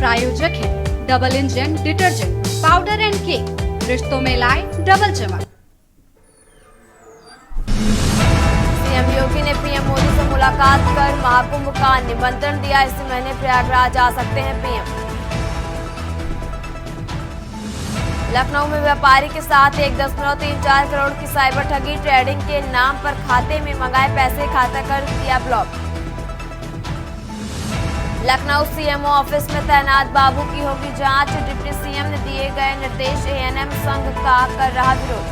प्रायोजक है double engine detergent powder and cake, रिश्तों में लाए डबल चमक। सीएम योगी ने पीएम मोदी से मुलाकात कर महाकुंभ का निमंत्रण दिया। इसी महीने प्रयागराज आ सकते हैं पीएम। लखनऊ में व्यापारी के साथ 1.34 करोड़ की साइबर ठगी, ट्रेडिंग के नाम पर खाते में मंगाए पैसे खाता कर किया ब्लॉक। लखनऊ सीएमओ ऑफिस में तैनात बाबू की होगी जांच, डिप्टी सीएम ने दिए गए निर्देश, एएनएम संघ का कर रहा विरोध।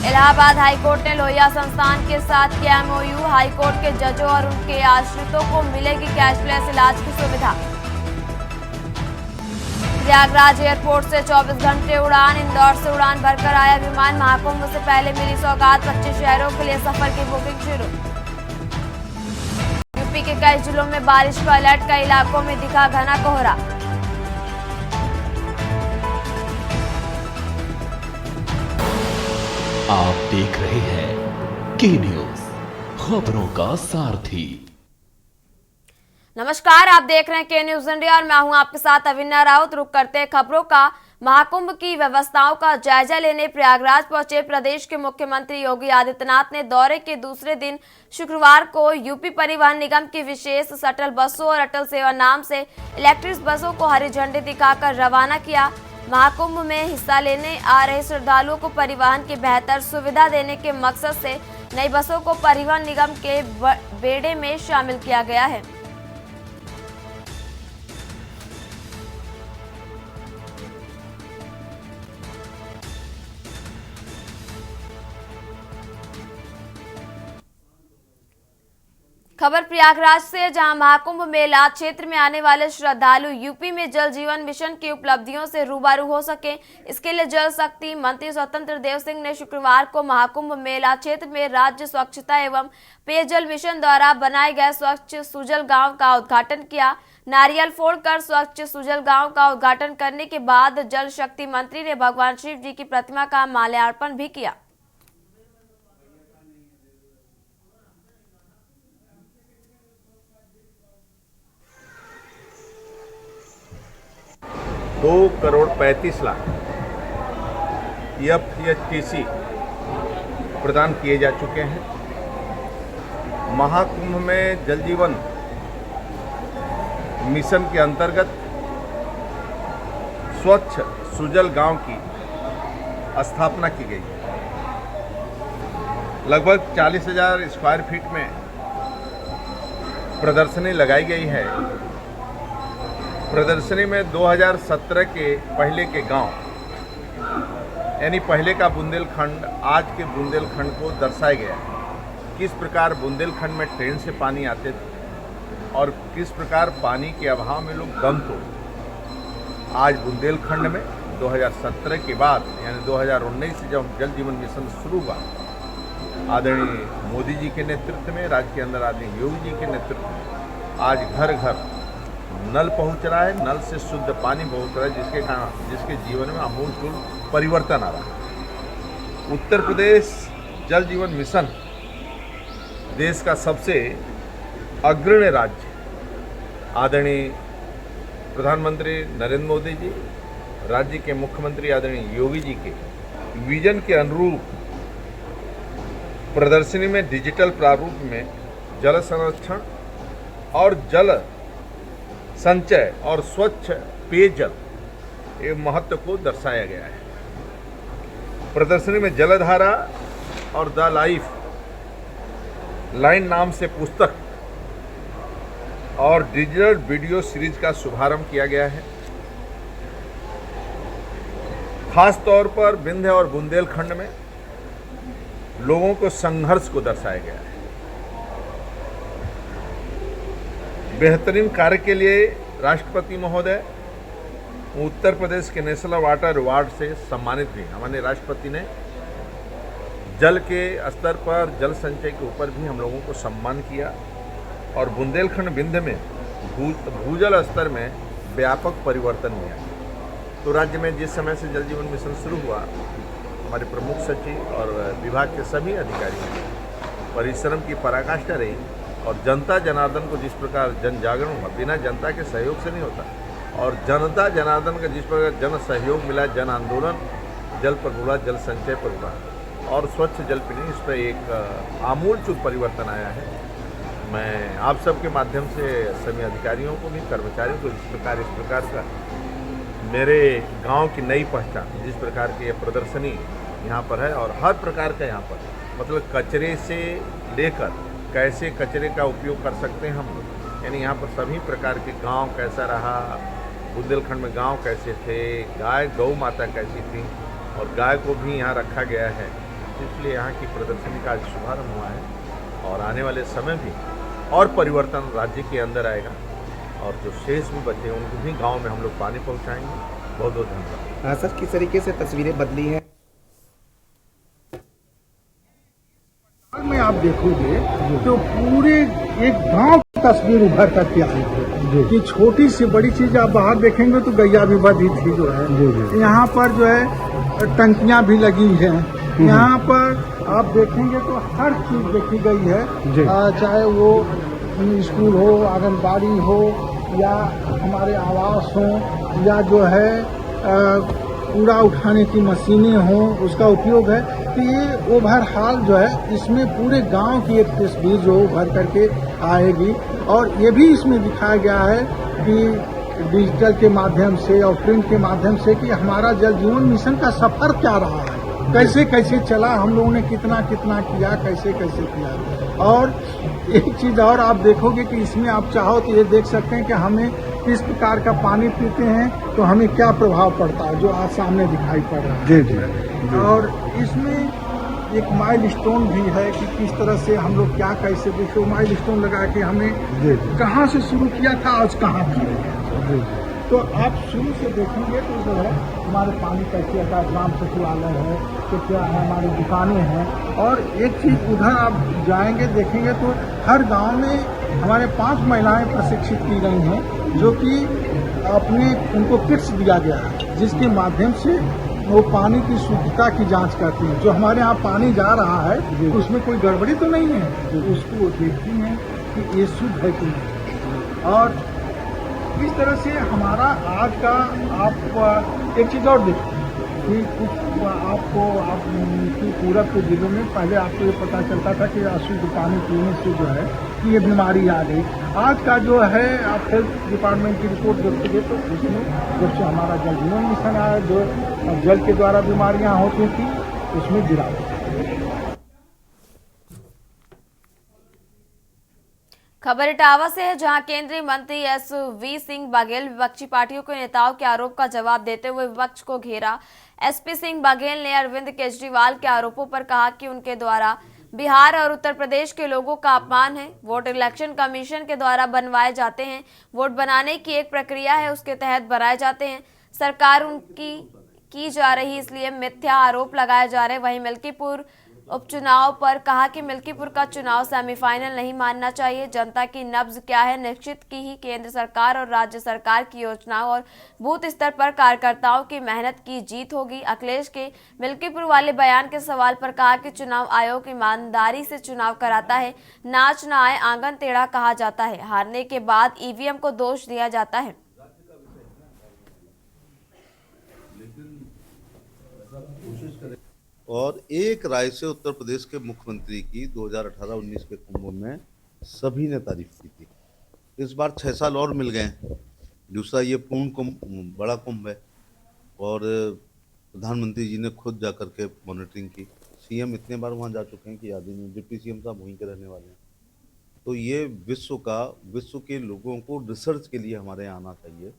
इलाहाबाद हाईकोर्ट ने लोहिया संस्थान के साथ किया एमओयू, हाईकोर्ट के जजों और उनके आश्रितों को मिलेगी कैशलेस इलाज की सुविधा। प्रयागराज एयरपोर्ट से 24 घंटे उड़ान, इंदौर से उड़ान भरकर आया विमान। महाकुंभ से पहले मिली सौगात, 25 शहरों के लिए सफर की बुकिंग शुरू। यूपी के कई जिलों में बारिश का अलर्ट, कई इलाकों में दिखा घना कोहरा। आप देख रहे हैं के न्यूज, खबरों का सारथी। नमस्कार, आप देख रहे हैं के न्यूज इंडिया और मैं हूं आपके साथ अविन्या राउत। रुक करते हैं खबरों का। महाकुंभ की व्यवस्थाओं का जायजा लेने प्रयागराज पहुंचे प्रदेश के मुख्यमंत्री योगी आदित्यनाथ ने दौरे के दूसरे दिन शुक्रवार को यूपी परिवहन निगम की विशेष शटल बसों और अटल सेवा नाम से इलेक्ट्रिक बसों को हरी झंडी दिखाकर रवाना किया। महाकुंभ में हिस्सा लेने आ रहे श्रद्धालुओं को परिवहन की बेहतर सुविधा देने के मकसद से नई बसों को परिवहन निगम के बेड़े में शामिल किया गया है। खबर प्रयागराज से, जहां महाकुंभ मेला क्षेत्र में आने वाले श्रद्धालु यूपी में जल जीवन मिशन की उपलब्धियों से रूबरू हो सके, इसके लिए जल शक्ति मंत्री स्वतंत्र देव सिंह ने शुक्रवार को महाकुंभ मेला क्षेत्र में राज्य स्वच्छता एवं पेयजल मिशन द्वारा बनाए गए स्वच्छ सुजल गांव का उद्घाटन किया। नारियल फोड़कर स्वच्छ सुजल गांव का उद्घाटन करने के बाद जल शक्ति मंत्री ने भगवान शिव जी की प्रतिमा का माल्यार्पण भी किया। 2,35,00,000 FHTC प्रदान किए जा चुके हैं। महाकुंभ में जल जीवन मिशन के अंतर्गत स्वच्छ सुजल गांव की स्थापना की गई है। लगभग 40,000 स्क्वायर फीट में प्रदर्शनी लगाई गई है। प्रदर्शनी में 2017 के पहले के गांव, यानी पहले का बुंदेलखंड, आज के बुंदेलखंड को दर्शाया गया है। किस प्रकार बुंदेलखंड में ट्रेन से पानी आते थे और किस प्रकार पानी के अभाव में लोग दम तोड़े। आज बुंदेलखंड में 2017 के बाद, यानी 2019 से जब जल जीवन मिशन शुरू हुआ, आदरणीय मोदी जी के नेतृत्व में, राज्य के अंदर आदरणीय योगी जी के नेतृत्व में आज घर घर नल पहुंच रहा है, नल से शुद्ध पानी पहुंच रहा है, जिसके जीवन में आमूल परिवर्तन आ रहा है। उत्तर प्रदेश जल जीवन मिशन देश का सबसे अग्रणी राज्य, आदरणीय प्रधानमंत्री नरेंद्र मोदी जी, राज्य के मुख्यमंत्री आदरणीय योगी जी के विजन के अनुरूप प्रदर्शनी में डिजिटल प्रारूप में जल संरक्षण और जल संचय और स्वच्छ पेयजल के महत्व को दर्शाया गया है। प्रदर्शनी में जलधारा और द लाइफ लाइन नाम से पुस्तक और डिजिटल वीडियो सीरीज का शुभारंभ किया गया है। खास तौर पर विंध्य और बुंदेलखंड में लोगों को संघर्ष को दर्शाया गया है। बेहतरीन कार्य के लिए राष्ट्रपति महोदय उत्तर प्रदेश के नेशनल वाटर अवार्ड से सम्मानित भी। हमारे राष्ट्रपति ने जल के स्तर पर, जल संचय के ऊपर भी हम लोगों को सम्मान किया और बुंदेलखंड विंध्य में भूजल स्तर में व्यापक परिवर्तन हुआ। तो राज्य में जिस समय से जल जीवन मिशन शुरू हुआ, हमारे प्रमुख सचिव और विभाग के सभी अधिकारियों परिश्रम की पराकाष्ठा रही और जनता जनार्दन को जिस प्रकार जन जागरण हुआ, बिना जनता के सहयोग से नहीं होता। और जनता जनार्दन का जिस प्रकार जन सहयोग मिला, जन आंदोलन जल पर उड़ा, जल संचय पर उड़ा और स्वच्छ जल पीने, इस पर एक आमूलचूल परिवर्तन आया है। मैं आप सबके माध्यम से सभी अधिकारियों को भी, कर्मचारियों को इस प्रकार का मेरे गांव की नई पहचान, जिस प्रकार की ये प्रदर्शनी यहाँ पर है और हर प्रकार का यहाँ पर मतलब कचरे से लेकर कैसे कचरे का उपयोग कर सकते हैं हम लोग, यानी यहाँ पर सभी प्रकार के गांव कैसा रहा, बुंदेलखंड में गांव कैसे थे, गाय गौ माता कैसी थी और गाय को भी यहाँ रखा गया है। इसलिए यहाँ की प्रदर्शनी का आज शुभारंभ हुआ है और आने वाले समय भी और परिवर्तन राज्य के अंदर आएगा और जो शेष भी बचे हैं उनको भी गांव में हम लोग पानी पहुंचाएंगे। बहुत बहुत धन्यवाद। सर, किस तरीके से तस्वीरें बदली हैं? में आप देखोगे तो पूरे एक गांव की तस्वीर उभर करके आई है कि छोटी सी बड़ी चीज आप बाहर देखेंगे तो गैया भी बधी थी जो है, यहाँ पर जो है टंकियां भी लगी हैं, यहाँ पर आप देखेंगे तो हर चीज देखी गई है, चाहे वो स्कूल हो, आंगनबाड़ी हो या हमारे आवास हो या जो है कूड़ा उठाने की मशीनें हों, उसका उपयोग है। तो ये ओवरऑल जो है इसमें पूरे गांव की एक तस्वीर जो उभर करके आएगी और ये भी इसमें दिखाया गया है कि डिजिटल के माध्यम से और प्रिंट के माध्यम से कि हमारा जल जीवन मिशन का सफर क्या रहा है, कैसे कैसे चला, हम लोगों ने कितना कितना किया, कैसे कैसे किया। और एक चीज और आप देखोगे कि इसमें आप चाहो तो ये देख सकते हैं कि हमें किस प्रकार का पानी पीते हैं तो हमें क्या प्रभाव पड़ता है, जो आज सामने दिखाई पड़ रहा है। जी। और इसमें एक माइलस्टोन भी है कि किस तरह से हम लोग क्या कैसे देखो माइलस्टोन लगा के हमें कहाँ से शुरू किया था, आज कहाँ किया। तो आप शुरू से देखेंगे तो जो है हमारे पानी कैसे आता है, ग्राम सचिवालय है तो क्या है, हमारी दुकानें हैं। और एक चीज़ उधर आप जाएंगे देखेंगे तो हर गांव में हमारे 5 महिलाएं प्रशिक्षित की गई हैं जो कि अपने उनको किट्स दिया गया है जिसके माध्यम से वो पानी की शुद्धता की जांच करती हैं। जो हमारे यहाँ पानी जा रहा है उसमें कोई गड़बड़ी तो नहीं है, तो उसको देखती हैं कि ये शुद्ध है कि नहीं। और इस तरह से हमारा आज का आप एक चीज़ और देखिए कि आपको पूरब के जिलों में पहले आपको ये पता चलता था कि अशुद्ध पानी पीने से जो है कि ये बीमारी आ गई। आज का जो है आप हेल्थ डिपार्टमेंट की रिपोर्ट देखोगे तो उसमें जब से हमारा जल जीवन मिशन आया, जो जल के द्वारा बीमारियां होती थी उसमें गिरावट। खबर इटावा से है, जहां केंद्रीय मंत्री एस.वी. सिंह बघेल विपक्षी पार्टियों के नेताओं के आरोप का जवाब देते हुए विपक्ष को घेरा। एसपी सिंह बघेल ने अरविंद केजरीवाल के आरोपों पर कहा कि उनके द्वारा बिहार और उत्तर प्रदेश के लोगों का अपमान है। वोट इलेक्शन कमीशन के द्वारा बनवाए जाते हैं, वोट बनाने की एक प्रक्रिया है, उसके तहत बनाए जाते हैं। सरकार उनकी की जा रही, इसलिए मिथ्या आरोप लगाए जा रहे। वहीं मिल्कीपुर उपचुनाव पर कहा कि मिल्कीपुर का चुनाव सेमीफाइनल नहीं मानना चाहिए। जनता की नब्ज क्या है, निश्चित की ही केंद्र सरकार और राज्य सरकार की योजनाओं और बूथ स्तर पर कार्यकर्ताओं की मेहनत की जीत होगी। अखिलेश के मिल्कीपुर वाले बयान के सवाल पर कहा कि चुनाव आयोग ईमानदारी से चुनाव कराता है, नाच न आए आंगन टेढ़ा कहा जाता है। हारने के बाद ईवीएम को दोष दिया जाता है। और एक राय से उत्तर प्रदेश के मुख्यमंत्री की 2018-19 के कुंभ में सभी ने तारीफ की थी। इस बार 6 साल और मिल गए। दूसरा ये पूर्ण कुंभ, बड़ा कुंभ है और प्रधानमंत्री जी ने खुद जा कर के मॉनिटरिंग की। सीएम इतने बार वहाँ जा चुके हैं कि याद ही नहीं, डिप्टी सीएम साहब वहीं के रहने वाले हैं। तो ये विश्व के लोगों को रिसर्च के लिए हमारे यहाँ आना चाहिए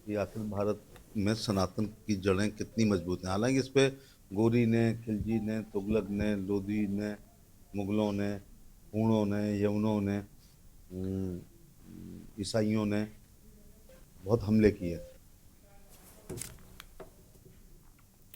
कि आखिर भारत में सनातन की जड़ें कितनी मजबूत हैं। हालांकि इस पर गोरी ने, खिलजी ने, तुगलक ने, लोधी ने, मुगलों ने, हूणों ने, यवनों ने, ईसाइयों ने बहुत हमले किए।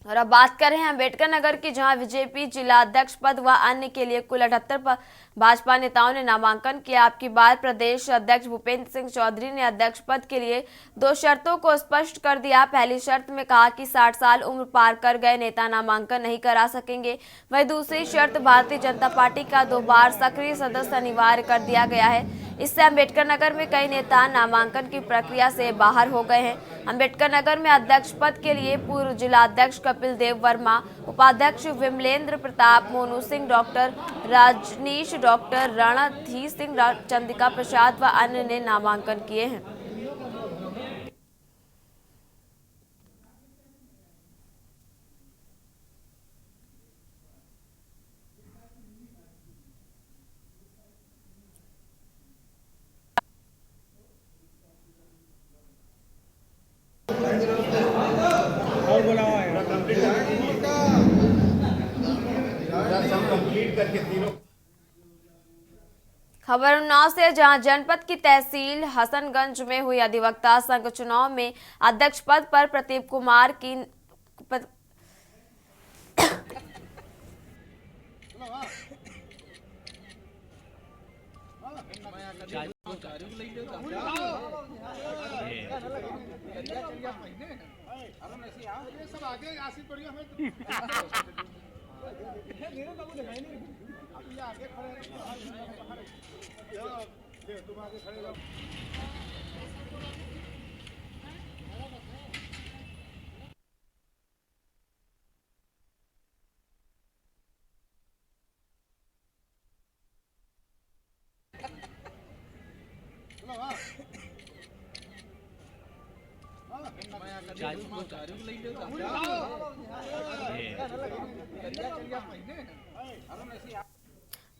और अब बात कर रहे हैं अम्बेडकर नगर की, जहां बीजेपी जिला अध्यक्ष पद व अन्य के लिए कुल 78 भाजपा नेताओं ने नामांकन किया। अब की बार प्रदेश अध्यक्ष भूपेंद्र सिंह चौधरी ने अध्यक्ष पद के लिए 2 शर्तों को स्पष्ट कर दिया। पहली शर्त में कहा कि 60 साल उम्र पार कर गए नेता नामांकन नहीं करा सकेंगे। वही दूसरी शर्त भारतीय जनता पार्टी का 2 बार सक्रिय सदस्य अनिवार्य कर दिया गया है। इससे अम्बेडकर नगर में कई नेता नामांकन की प्रक्रिया से बाहर हो गए हैं। अम्बेडकर नगर में अध्यक्ष पद के लिए पूर्व जिला अध्यक्ष कपिल देव वर्मा, उपाध्यक्ष विमलेंद्र प्रताप, मोनू सिंह, डॉक्टर राजनीश, डॉक्टर रणधीर सिंह, चंद्रिका प्रसाद व अन्य ने नामांकन किए हैं। खबर उन्नाव से, जहां जनपद की तहसील हसनगंज में हुई अधिवक्ता संघ चुनाव में अध्यक्ष पद पर प्रदीप कुमार की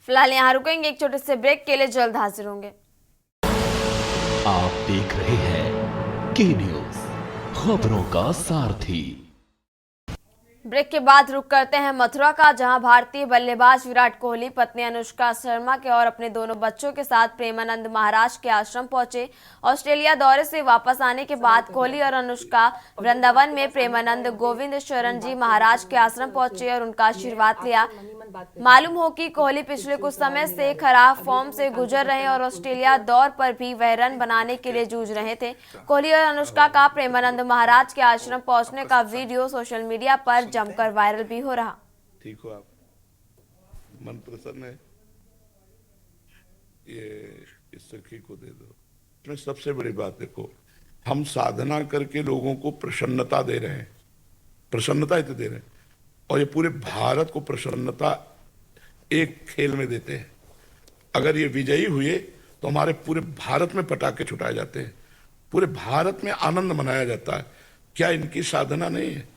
फिलहाल यहाँ रुकेंगे एक छोटे से ब्रेक के लिए, जल्द हाजिर होंगे। आप देख रहे हैं के न्यूज, खबरों का सारथी। ब्रेक के बाद रुक करते हैं मथुरा का, जहां भारतीय बल्लेबाज विराट कोहली पत्नी अनुष्का शर्मा के और अपने दोनों बच्चों के साथ प्रेमानंद महाराज के आश्रम पहुंचे। ऑस्ट्रेलिया दौरे से वापस आने के बाद कोहली और अनुष्का वृंदावन में प्रेमानंद गोविंद शरण जी महाराज के आश्रम पहुंचे और उनका आशीर्वाद लिया। मालूम हो कि कोहली पिछले कुछ समय से खराब फॉर्म से गुजर रहे और ऑस्ट्रेलिया दौर पर भी वह रन बनाने के लिए जूझ रहे थे। कोहली और अनुष्का का प्रेमानंद महाराज के आश्रम पहुंचने का वीडियो सोशल मीडिया पर जमकर वायरल भी हो रहा। ठीक हो आप? मन प्रसन्न है? ये इस सखी को दे दो। इसमें सबसे बड़ी बात देखो, हम साधना करके लोगों को प्रसन्नता दे रहे हैं, प्रसन्नता ही तो दे रहे हैं, और ये पूरे भारत को प्रसन्नता एक खेल में देते हैं। अगर ये विजयी हुए तो हमारे पूरे भारत में पटाखे छुटाए जाते हैं, पूरे भारत में आनंद मनाया जाता है। क्या इनकी साधना नहीं है?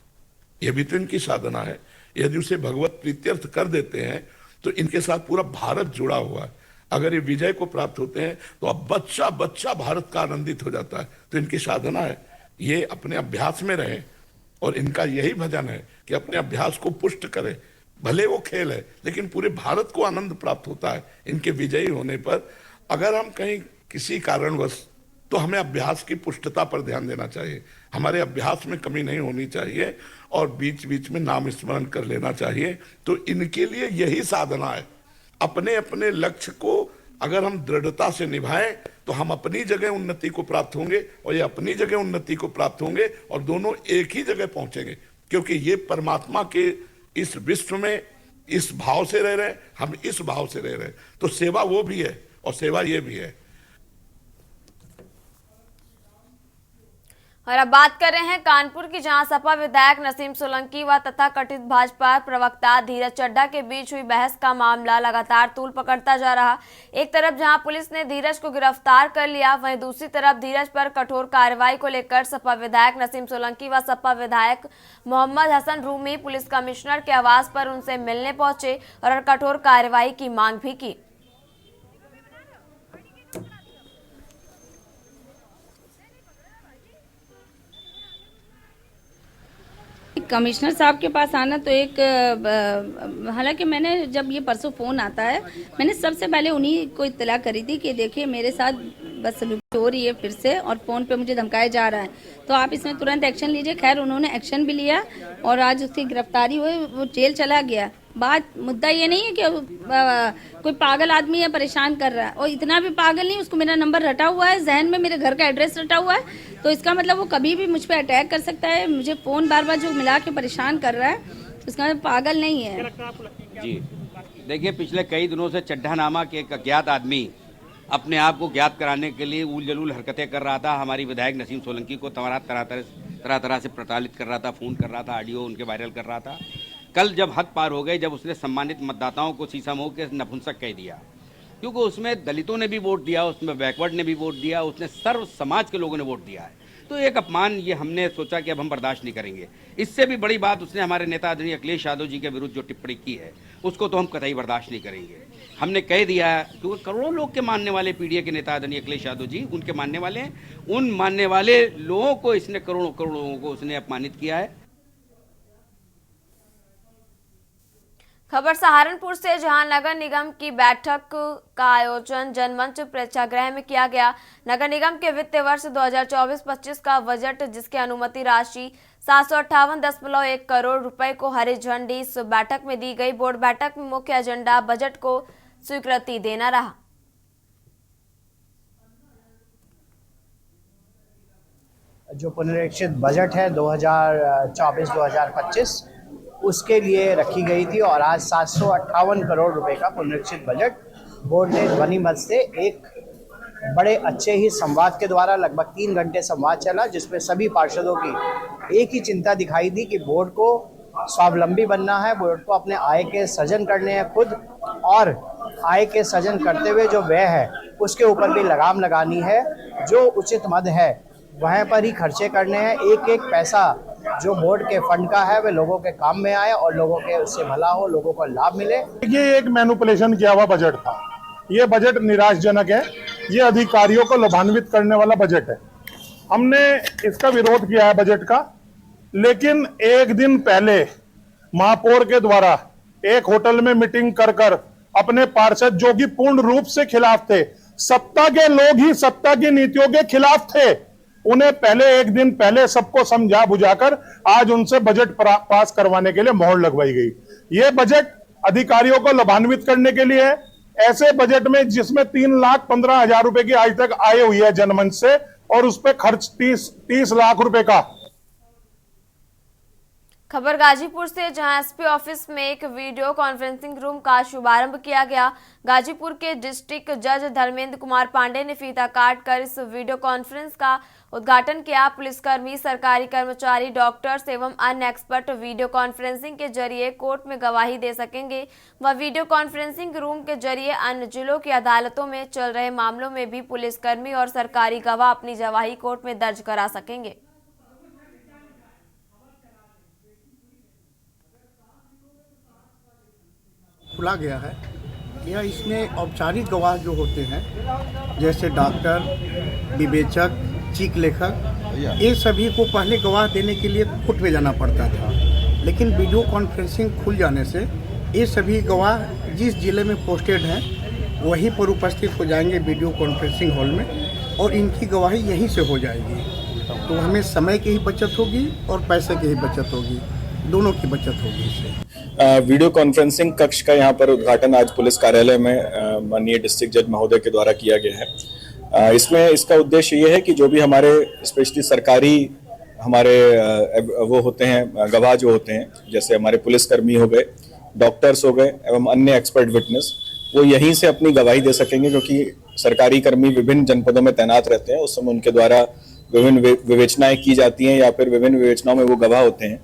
ये भी तो इनकी साधना है। यदि उसे भगवत प्रीत्यर्थ कर देते हैं तो इनके साथ पूरा भारत जुड़ा हुआ है। अगर ये विजय को प्राप्त होते हैं तो अब बच्चा बच्चा भारत का आनंदित हो जाता है। तो इनकी साधना है, ये अपने अभ्यास में रहें, और इनका यही भजन है कि अपने अभ्यास को पुष्ट करें। भले वो खेल है लेकिन पूरे भारत को आनंद प्राप्त होता है इनके विजयी होने पर। अगर हम कहीं किसी कारणवश, तो हमें अभ्यास की पुष्टता पर ध्यान देना चाहिए। हमारे अभ्यास में कमी नहीं होनी चाहिए और बीच बीच में नाम स्मरण कर लेना चाहिए। तो इनके लिए यही साधना है। अपने अपने लक्ष्य को अगर हम दृढ़ता से निभाएं तो हम अपनी जगह उन्नति को प्राप्त होंगे और ये अपनी जगह उन्नति को प्राप्त होंगे और दोनों एक ही जगह पहुंचेंगे, क्योंकि ये परमात्मा के इस विश्व में इस भाव से रह रहे हैं, हम इस भाव से रह रहे हैं। तो सेवा वो भी है और सेवा ये भी है। और अब बात कर रहे हैं कानपुर की, जहां सपा विधायक नसीम सोलंकी व तथाकथित भाजपा प्रवक्ता धीरज चड्ढा के बीच हुई बहस का मामला लगातार तूल पकड़ता जा रहा। एक तरफ जहां पुलिस ने धीरज को गिरफ्तार कर लिया, वहीं दूसरी तरफ धीरज पर कठोर कार्रवाई को लेकर सपा विधायक नसीम सोलंकी व सपा विधायक मोहम्मद हसन रूमी पुलिस कमिश्नर के आवास पर उनसे मिलने पहुंचे और कठोर कार्रवाई की मांग भी की। कमिश्नर साहब के पास आना तो एक, हालांकि मैंने जब ये परसों फ़ोन आता है, मैंने सबसे पहले उन्हीं को इत्तला करी थी कि देखिए मेरे साथ बस लूट हो रही है फिर से, और फ़ोन पे मुझे धमकाया जा रहा है, तो आप इसमें तुरंत एक्शन लीजिए। खैर उन्होंने एक्शन भी लिया और आज उसकी गिरफ्तारी हुई, वो जेल चला गया। मुद्दा ये नहीं है कि कोई पागल आदमी है परेशान कर रहा है, और इतना भी पागल नहीं, उसको मेरा नंबर रटा हुआ है, जहन में मेरे घर का एड्रेस रटा हुआ है, तो इसका मतलब वो कभी भी मुझ पर अटैक कर सकता है। मुझे फ़ोन बार बार जो मिला के परेशान कर रहा है, तो इसका मतलब पागल नहीं है। जी देखिए, पिछले कई दिनों से चड्ढा नामक एक अज्ञात आदमी अपने आप को ज्ञात कराने के लिए उल जलूल हरकतें कर रहा था। हमारी विधायक नसीम सोलंकी को तरह तरह से प्रताड़ित कर रहा था, फ़ोन कर रहा था, ऑडियो उनके वायरल कर रहा था। कल जब हद पार हो गई, जब उसने सम्मानित मतदाताओं को शीशा मुंह के नपुंसक कह दिया, क्योंकि उसमें दलितों ने भी वोट दिया, उसमें बैकवर्ड ने भी वोट दिया, उसने सर्व समाज के लोगों ने वोट दिया है, तो एक अपमान ये हमने सोचा कि अब हम बर्दाश्त नहीं करेंगे। इससे भी बड़ी बात, उसने हमारे नेता आदरणीय अखिलेश यादव जी के विरुद्ध जो टिप्पणी की है, उसको तो हम कतई बर्दाश्त नहीं करेंगे। हमने कह दिया है, क्योंकि करोड़ों लोग के मानने वाले पीडीए के नेता आदरणीय अखिलेश यादव जी, उनके मानने वाले हैं, उन मानने वाले लोगों को इसने करोड़ों लोगों को उसने अपमानित किया है। खबर सहारनपुर से, जहां नगर निगम की बैठक का आयोजन जनमंच प्रेक्षागृह में किया गया। नगर निगम के वित्तीय वर्ष 2024-25 का बजट, जिसकी अनुमति राशि 758.1 करोड़ रुपए को हरी झंडी इस बैठक में दी गई। बोर्ड बैठक में मुख्य एजेंडा बजट को स्वीकृति देना रहा। जो पुनरीक्षित बजट है 2024-2025 उसके लिए रखी गई थी, और आज 758 करोड़ रुपए का पुनरीक्षित बजट बोर्ड ने ध्वनि मत से एक बड़े अच्छे ही संवाद के द्वारा, लगभग 3 घंटे संवाद चला, जिसमें सभी पार्षदों की एक ही चिंता दिखाई दी कि बोर्ड को स्वावलंबी बनना है, बोर्ड को अपने आय के सृजन करने हैं खुद, और आय के सृजन करते हुए जो व्यय है उसके ऊपर भी लगाम लगानी है। जो उचित मद है वहाँ पर ही खर्चे करने हैं। एक एक पैसा जो बोर्ड के फंड का है वह लोगों के काम में आए और लोगों के उससे भला हो, लोगों को लाभ मिले। ये एक मैनिपुलेशन किया हुआ बजट था। ये बजट निराशाजनक है, ये अधिकारियों को लाभान्वित करने वाला बजट है। हमने इसका विरोध किया है बजट का, लेकिन एक दिन पहले महापौर के द्वारा एक होटल में मीटिंग कर अपने पार्षद, जो कि पूर्ण रूप से खिलाफ थे, सत्ता के लोग ही सत्ता की नीतियों के खिलाफ थे, उन्हें पहले एक दिन पहले सबको समझा बुझाकर आज उनसे बजट पास करवाने के लिए मोहर लगवाई गई। ये बजट अधिकारियों को लाभान्वित करने के लिए है। ऐसे बजट में जिसमें 3,15,000 रुपए की आज तक आय हुई है जनमंच से, और उस पर खर्च 30 लाख रुपए का। खबर गाजीपुर से, जहां एसपी ऑफिस में एक वीडियो कॉन्फ्रेंसिंग रूम का शुभारंभ किया गया। गाजीपुर के डिस्ट्रिक्ट जज धर्मेंद्र कुमार पांडे ने फीता काटकर इस वीडियो कॉन्फ्रेंस का उद्घाटन किया। पुलिसकर्मी, सरकारी कर्मचारी, डॉक्टर्स एवं अन्य एक्सपर्ट वीडियो कॉन्फ्रेंसिंग के जरिए कोर्ट में गवाही दे सकेंगे। वह वीडियो कॉन्फ्रेंसिंग रूम के जरिए अन्य जिलों की अदालतों में चल रहे मामलों में भी पुलिसकर्मी और सरकारी गवाह अपनी गवाही कोर्ट में दर्ज करा सकेंगे। खुला गया है या इसमें औपचारिक गवाह जो होते हैं, जैसे डॉक्टर, विवेचक, चीख लेखक, ये सभी को पहले गवाह देने के लिए कोर्ट में जाना पड़ता था। लेकिन वीडियो कॉन्फ्रेंसिंग खुल जाने से ये सभी गवाह जिस जिले में पोस्टेड हैं वहीं पर उपस्थित हो जाएंगे वीडियो कॉन्फ्रेंसिंग हॉल में, और इनकी गवाही यहीं से हो जाएगी। तो हमें समय की ही बचत होगी और पैसे की ही बचत होगी, दोनों की बचत होगी इससे। वीडियो कॉन्फ्रेंसिंग कक्ष का यहाँ पर उद्घाटन आज पुलिस कार्यालय में माननीय डिस्ट्रिक्ट जज महोदय के द्वारा किया गया है। इसमें इसका उद्देश्य ये है कि जो भी हमारे स्पेशली सरकारी हमारे वो होते हैं गवाह जो होते हैं, जैसे हमारे पुलिसकर्मी हो गए, डॉक्टर्स हो गए एवं अन्य एक्सपर्ट विटनेस, वो यहीं से अपनी गवाही दे सकेंगे, क्योंकि सरकारी कर्मी विभिन्न जनपदों में तैनात रहते हैं। उस समय उनके द्वारा विभिन्न विवेचनाएं की जाती हैं या फिर विभिन्न विवेचनाओं में वो गवाह होते हैं।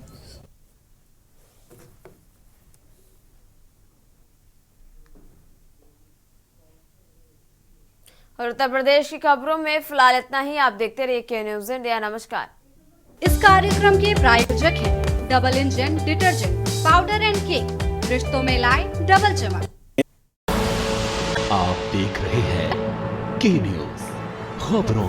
और उत्तर प्रदेश की खबरों में फिलहाल इतना ही। आप देखते रहिए के न्यूज़ इंडिया। नमस्कार। इस कार्यक्रम के प्रायोजक हैं double engine detergent powder and cake, रिश्तों में लाए डबल चमक। आप देख रहे हैं के न्यूज़, खबरों